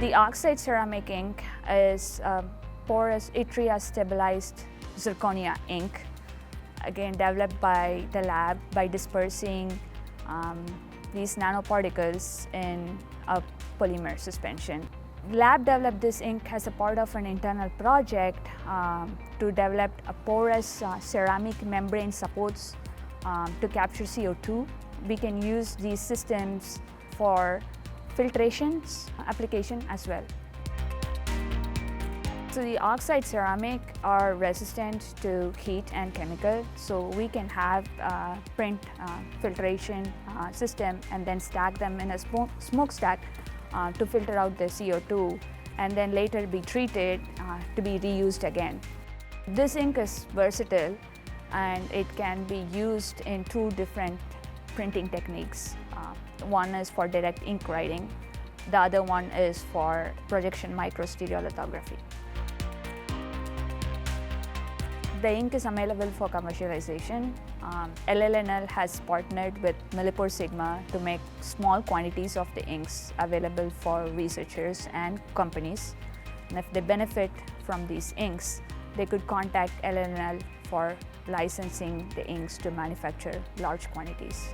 The Oxide Ceramic ink is porous yttria stabilized zirconia ink, again developed by the lab by dispersing these nanoparticles in a polymer suspension. The lab developed this ink as a part of an internal project to develop a porous ceramic membrane supports to capture CO2. We can use these systems for filtration application as well. So the oxide ceramic are resistant to heat and chemical, so we can have print filtration system and then stack them in a smokestack to filter out the CO2 and then later be treated to be reused again. This ink is versatile and it can be used in two different printing techniques. One is for direct ink writing, the other one is for projection microstereolithography. The ink is available for commercialization. LLNL has partnered with Millipore Sigma to make small quantities of the inks available for researchers and companies. And if they benefit from these inks, they could contact LLNL for licensing the inks to manufacture large quantities.